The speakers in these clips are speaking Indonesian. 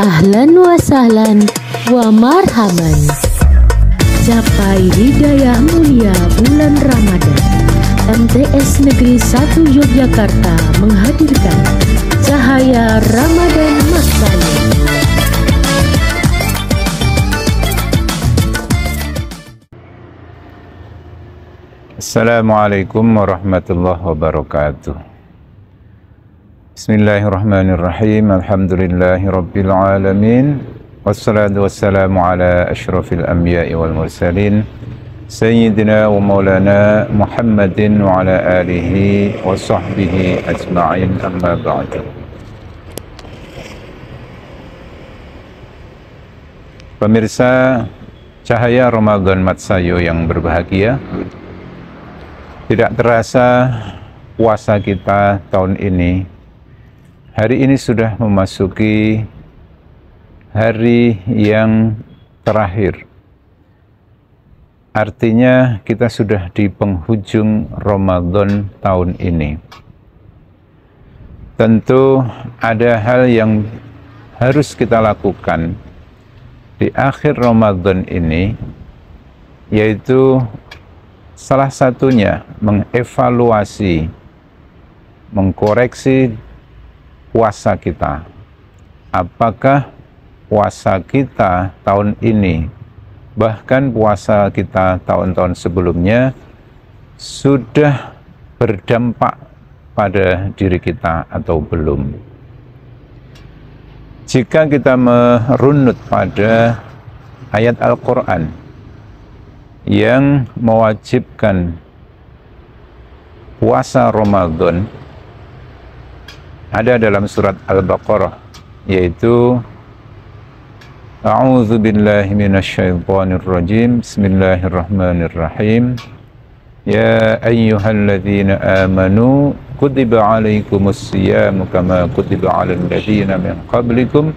Ahlan wa sahlan wa marhaban. Capai hidayah mulia bulan Ramadan. MTS Negeri 1 Yogyakarta menghadirkan Cahaya Ramadan Masaya. Assalamualaikum warahmatullahi wabarakatuh. Bismillahirrahmanirrahim. Alhamdulillahi rabbil alamin. Wassalatu wassalamu ala asyrafil anbiya'i wal mursalin Sayyidina wa maulana Muhammadin wa ala alihi wa sahbihi ajma'in, amma ba'du. Pemirsa Cahaya Ramadan Matsayo yang berbahagia, tidak terasa puasa kita tahun ini, hari ini sudah memasuki hari yang terakhir. Artinya kita sudah di penghujung Ramadan tahun ini. Tentu ada hal yang harus kita lakukan di akhir Ramadan ini, yaitu salah satunya mengevaluasi, mengkoreksi puasa kita. Apakah puasa kita tahun ini, bahkan puasa kita tahun-tahun sebelumnya, sudah berdampak pada diri kita atau belum? Jika kita merunut pada ayat Al-Quran yang mewajibkan puasa Ramadan, ada dalam surat Al-Baqarah, yaitu A'udzu billahi minasyaitonir rajim. Bismillahirrahmanirrahim. Ya ayyuhalladzina amanu kutiba 'alaikumus syiyamu kama kutiba 'alal ladzina min qablikum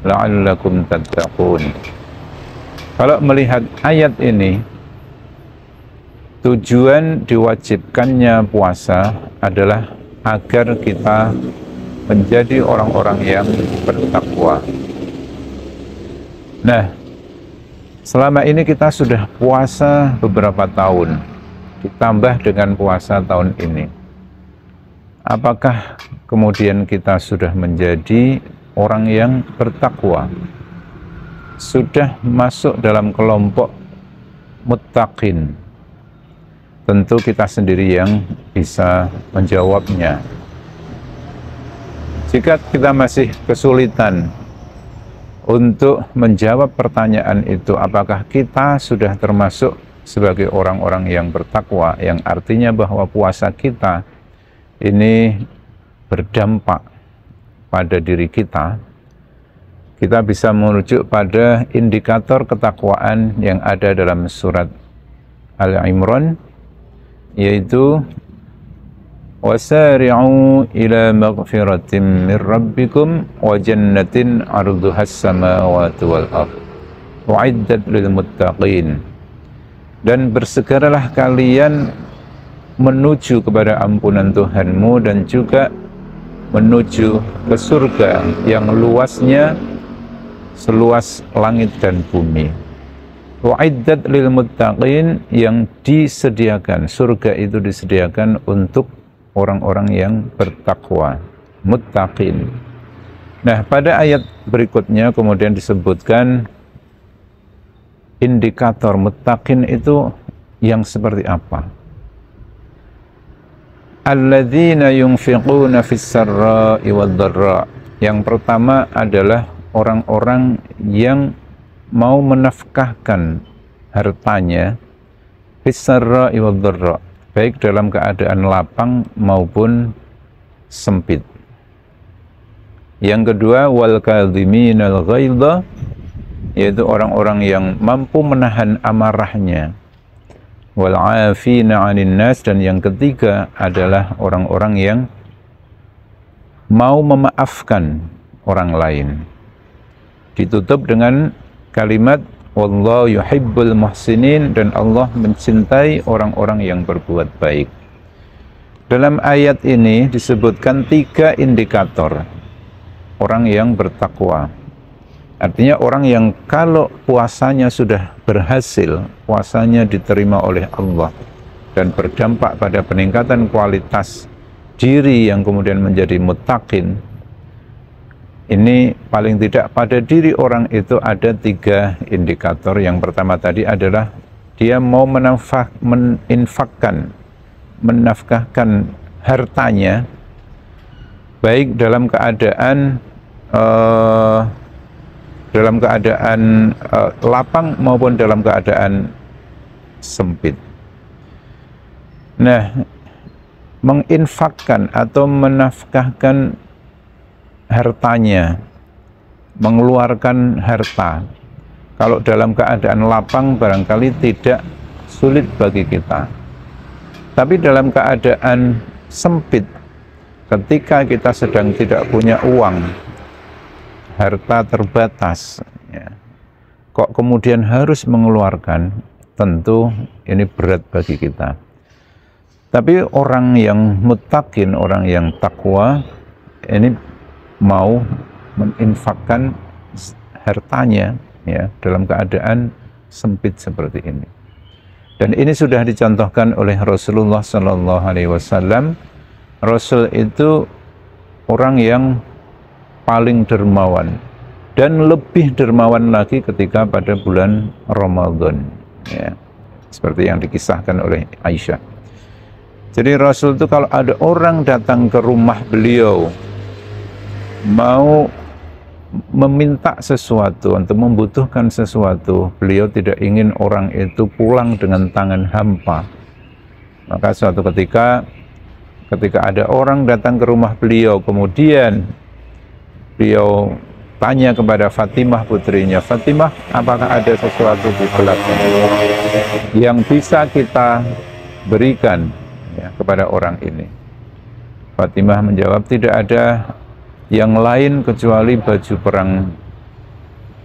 la'allakum tattaqun. Kalau melihat ayat ini, tujuan diwajibkannya puasa adalah agar kita menjadi orang-orang yang bertakwa. Nah, selama ini kita sudah puasa beberapa tahun, ditambah dengan puasa tahun ini. Apakah kemudian kita sudah menjadi orang yang bertakwa? Sudah masuk dalam kelompok muttaqin? Tentu kita sendiri yang bisa menjawabnya. Jika kita masih kesulitan untuk menjawab pertanyaan itu, apakah kita sudah termasuk sebagai orang-orang yang bertakwa, yang artinya bahwa puasa kita ini berdampak pada diri kita, kita bisa merujuk pada indikator ketakwaan yang ada dalam surat Al-Imran, yaitu wasari'u ila maghfiratin min rabbikum wa jannatin 'arduhas samawati wal ardh u'iddat lil muttaqin. Dan bersegeralah kalian menuju kepada ampunan Tuhanmu dan juga menuju ke surga yang luasnya seluas langit dan bumi. Wa'iddat lil muttaqin, yang disediakan, surga itu disediakan untuk orang-orang yang bertakwa, muttaqin. Nah, pada ayat berikutnya kemudian disebutkan indikator muttaqin itu yang seperti apa. Alladzina yunfiquna fis sarra'i wad dharra. Yang pertama adalah orang-orang yang mau menafkahkan hartanya fis sarra'i wad dharra, baik dalam keadaan lapang maupun sempit. Yang kedua, wal kadhiminal ghaidha, yaitu orang-orang yang mampu menahan amarahnya. Wal 'afina 'anil nas, dan yang ketiga adalah orang-orang yang mau memaafkan orang lain. Ditutup dengan kalimat wallahu yuhibbul muhsinin, dan Allah mencintai orang-orang yang berbuat baik. Dalam ayat ini disebutkan 3 indikator orang yang bertakwa. Artinya orang yang kalau puasanya sudah berhasil, puasanya diterima oleh Allah dan berdampak pada peningkatan kualitas diri yang kemudian menjadi muttaqin, ini paling tidak pada diri orang itu ada 3 indikator. Yang pertama tadi adalah dia mau menafkahkan hartanya, baik dalam keadaan lapang maupun dalam keadaan sempit. Nah, menginfakkan atau menafkahkan hartanya, mengeluarkan harta, kalau dalam keadaan lapang barangkali tidak sulit bagi kita. Tapi dalam keadaan sempit, ketika kita sedang tidak punya uang, harta terbatas, ya, kok kemudian harus mengeluarkan, tentu ini berat bagi kita. Tapi orang yang muttaqin, orang yang takwa, ini mau menginfakkan hartanya, ya, dalam keadaan sempit seperti ini. Dan ini sudah dicontohkan oleh Rasulullah SAW. Rasul itu orang yang paling dermawan, dan lebih dermawan lagi ketika pada bulan Ramadan, ya, seperti yang dikisahkan oleh Aisyah. Jadi Rasul itu kalau ada orang datang ke rumah beliau mau meminta sesuatu atau membutuhkan sesuatu, beliau tidak ingin orang itu pulang dengan tangan hampa. Maka suatu ketika ada orang datang ke rumah beliau, kemudian beliau tanya kepada Fatimah putrinya, Fatimah, apakah ada sesuatu di belakang yang bisa kita berikan, ya, kepada orang ini? Fatimah menjawab, tidak ada yang lain kecuali baju perang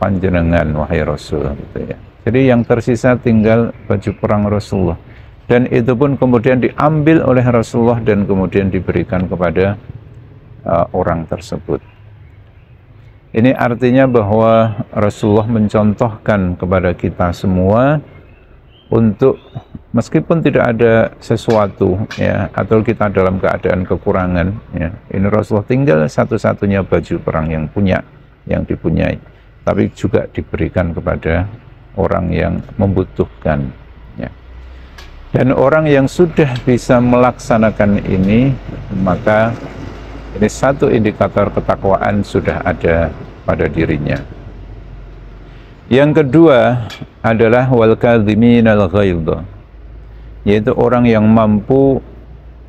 panjenengan, wahai Rasul, gitu ya. Jadi yang tersisa tinggal baju perang Rasulullah, dan itu pun kemudian diambil oleh Rasulullah dan kemudian diberikan kepada orang tersebut. Ini artinya bahwa Rasulullah mencontohkan kepada kita semua untuk meskipun tidak ada sesuatu, ya, atau kita dalam keadaan kekurangan, ya, ini Rasulullah tinggal satu-satunya baju perang yang dipunyai, tapi juga diberikan kepada orang yang membutuhkan, ya. Dan orang yang sudah bisa melaksanakan ini, maka ini satu indikator ketakwaan sudah ada pada dirinya. Yang kedua adalah wal kadhiminal ghaidha, yaitu orang yang mampu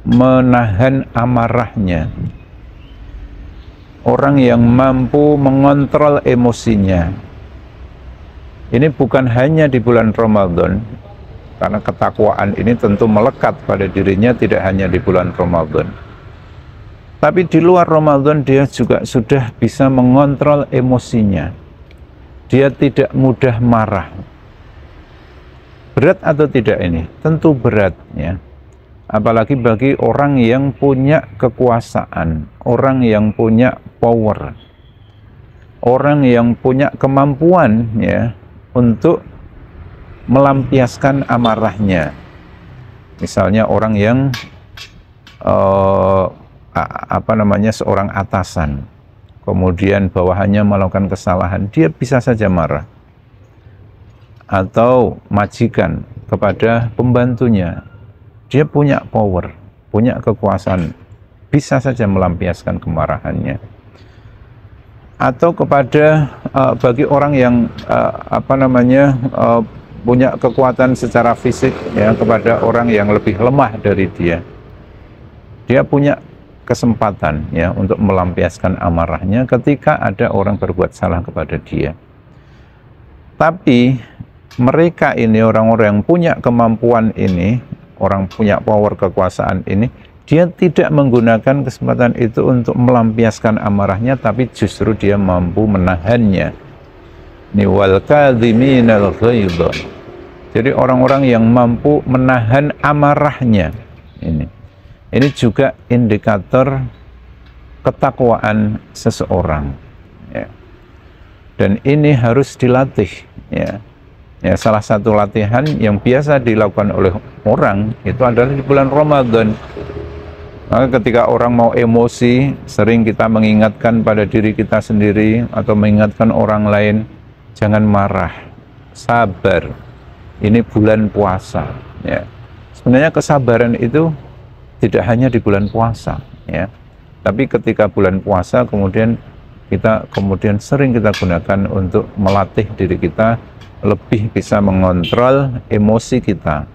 menahan amarahnya, orang yang mampu mengontrol emosinya. Ini bukan hanya di bulan Ramadan, karena ketakwaan ini tentu melekat pada dirinya tidak hanya di bulan Ramadan. Tapi di luar Ramadan dia juga sudah bisa mengontrol emosinya. Dia tidak mudah marah. Berat atau tidak ini? Tentu berat, ya. Apalagi bagi orang yang punya kekuasaan, orang yang punya power, orang yang punya kemampuan, ya, untuk melampiaskan amarahnya. Misalnya orang yang seorang atasan, kemudian bawahannya melakukan kesalahan, dia bisa saja marah. Atau majikan kepada pembantunya, dia punya power, punya kekuasaan, bisa saja melampiaskan kemarahannya. Atau kepada bagi orang yang punya kekuatan secara fisik, ya, kepada orang yang lebih lemah dari dia, dia punya kesempatan, ya, untuk melampiaskan amarahnya ketika ada orang berbuat salah kepada dia. Tapi mereka ini, orang-orang yang punya kemampuan ini, orang punya power kekuasaan ini, dia tidak menggunakan kesempatan itu untuk melampiaskan amarahnya, tapi justru dia mampu menahannya. Ni wal kadhiminal ghaidha. Jadi orang-orang yang mampu menahan amarahnya ini juga indikator ketakwaan seseorang, ya. dan ini harus dilatih, ya. Ya, salah satu latihan yang biasa dilakukan oleh orang itu adalah di bulan Ramadan. Maka ketika orang mau emosi, sering kita mengingatkan pada diri kita sendiri atau mengingatkan orang lain, jangan marah, sabar. Ini bulan puasa, ya. Sebenarnya kesabaran itu tidak hanya di bulan puasa, ya. Tapi ketika bulan puasa kemudian sering kita gunakan untuk melatih diri kita lebih bisa mengontrol emosi kita,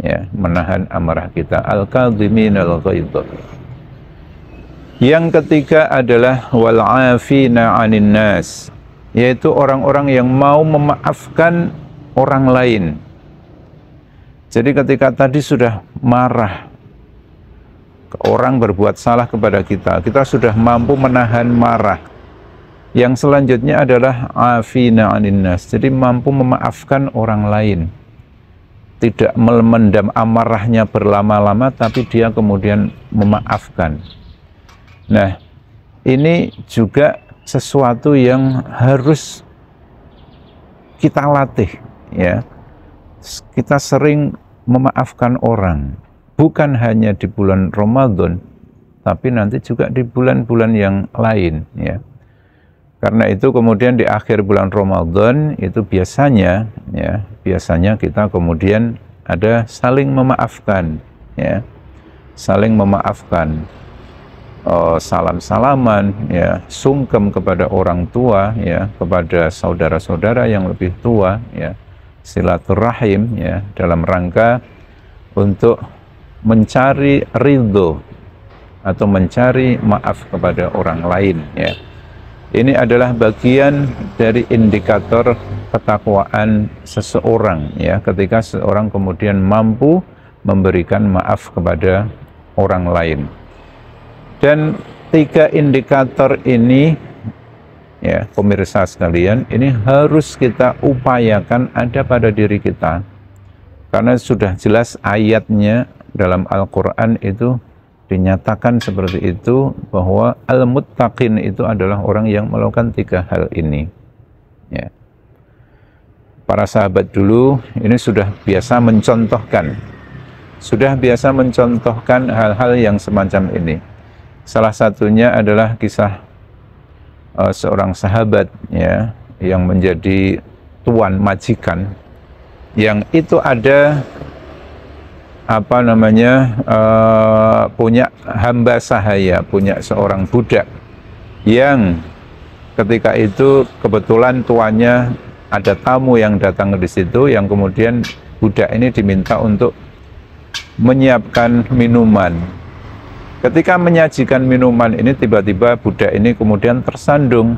ya, menahan amarah kita. Al-kadhiminal ghaidh. Yang ketiga adalah wal 'afina 'anil nas, yaitu orang-orang yang mau memaafkan orang lain. Jadi ketika tadi sudah marah, orang berbuat salah kepada kita, kita sudah mampu menahan marah. Yang selanjutnya adalah afina 'anil nas, jadi mampu memaafkan orang lain. Tidak memendam amarahnya berlama-lama, tapi dia kemudian memaafkan. Nah, ini juga sesuatu yang harus kita latih, ya. Kita sering memaafkan orang, bukan hanya di bulan Ramadan, tapi nanti juga di bulan-bulan yang lain, ya. Karena itu kemudian di akhir bulan Ramadan itu biasanya kita kemudian ada saling memaafkan, ya, saling memaafkan, salam-salaman, ya, sungkem kepada orang tua, ya, kepada saudara-saudara yang lebih tua, ya, silaturahim, ya, dalam rangka untuk mencari ridho atau mencari maaf kepada orang lain, ya. Ini adalah bagian dari indikator ketakwaan seseorang, ya, ketika seseorang kemudian mampu memberikan maaf kepada orang lain. Dan 3 indikator ini, ya, pemirsa sekalian, ini harus kita upayakan ada pada diri kita. Karena sudah jelas ayatnya dalam Al-Quran itu dinyatakan seperti itu, bahwa al-muttaqin itu adalah orang yang melakukan 3 hal ini, ya. Para sahabat dulu ini sudah biasa mencontohkan hal-hal yang semacam ini. Salah satunya adalah kisah seorang sahabat, ya, yang menjadi tuan majikan, yang itu ada punya hamba sahaya, punya seorang budak yang ketika itu kebetulan tuannya ada tamu yang datang di situ, yang kemudian budak ini diminta untuk menyiapkan minuman. Ketika menyajikan minuman ini, tiba-tiba budak ini kemudian tersandung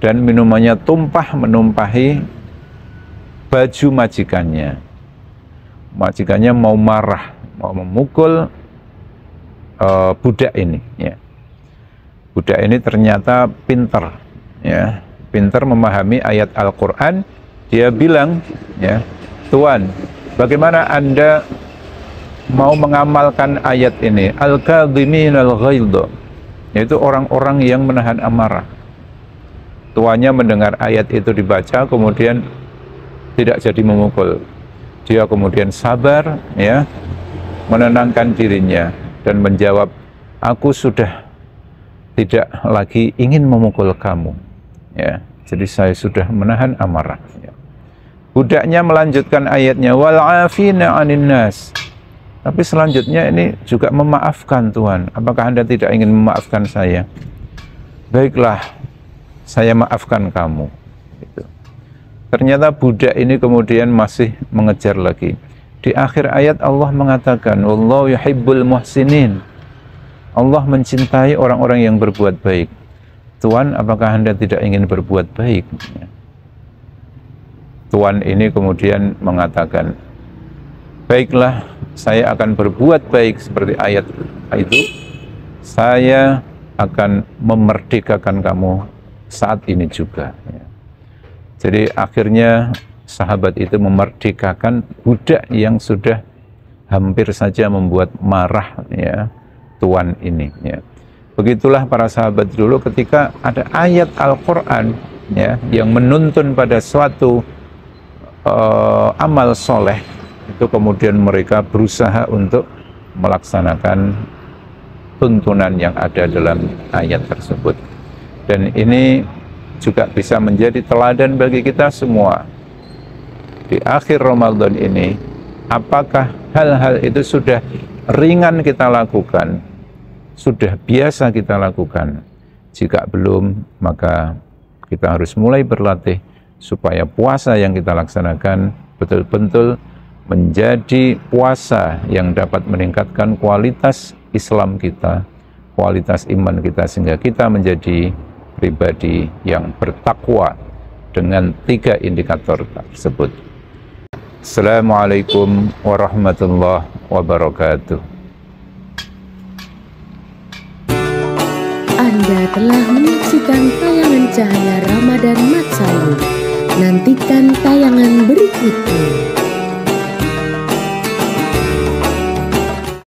dan minumannya menumpahi baju majikannya. Majikannya mau marah, mau memukul budak ini, ya. Budak ini ternyata pintar, ya, pintar memahami ayat Al-Quran. Dia bilang, ya, Tuan, bagaimana Anda mau mengamalkan ayat ini, al-kadhiminal ghaidh, yaitu orang-orang yang menahan amarah. Tuannya mendengar ayat itu dibaca, kemudian tidak jadi memukul. Dia kemudian sabar, ya, menenangkan dirinya dan menjawab, aku sudah tidak lagi ingin memukul kamu, ya. Jadi saya sudah menahan amarah, ya. Budaknya melanjutkan ayatnya, wal 'afina 'anil nas. Tapi selanjutnya ini juga memaafkan, Tuhan. Apakah Anda tidak ingin memaafkan saya? Baiklah, saya maafkan kamu. Gitu. Ternyata budak ini kemudian masih mengejar lagi. Di akhir ayat Allah mengatakan, wallahu yuhibbul muhsinin. Allah mencintai orang-orang yang berbuat baik. Tuhan, apakah Anda tidak ingin berbuat baik? Tuhan ini kemudian mengatakan, baiklah, saya akan berbuat baik seperti ayat itu. Saya akan memerdekakan kamu saat ini juga. Jadi akhirnya sahabat itu memerdekakan budak yang sudah hampir saja membuat marah, ya, tuan ini, ya. Begitulah para sahabat dulu, ketika ada ayat Al-Quran ya, yang menuntun pada suatu amal soleh, itu kemudian mereka berusaha untuk melaksanakan tuntunan yang ada dalam ayat tersebut. Dan ini juga bisa menjadi teladan bagi kita semua. Di akhir Ramadan ini, apakah hal-hal itu sudah ringan kita lakukan, sudah biasa kita lakukan? Jika belum, maka kita harus mulai berlatih supaya puasa yang kita laksanakan betul-betul menjadi puasa yang dapat meningkatkan kualitas Islam kita, kualitas iman kita, sehingga kita menjadi pribadi yang bertakwa dengan 3 indikator tersebut. Assalamualaikum warahmatullahi wabarakatuh. Anda telah menyaksikan tayangan Cahaya Ramadan Mat Salu. Nantikan tayangan berikutnya.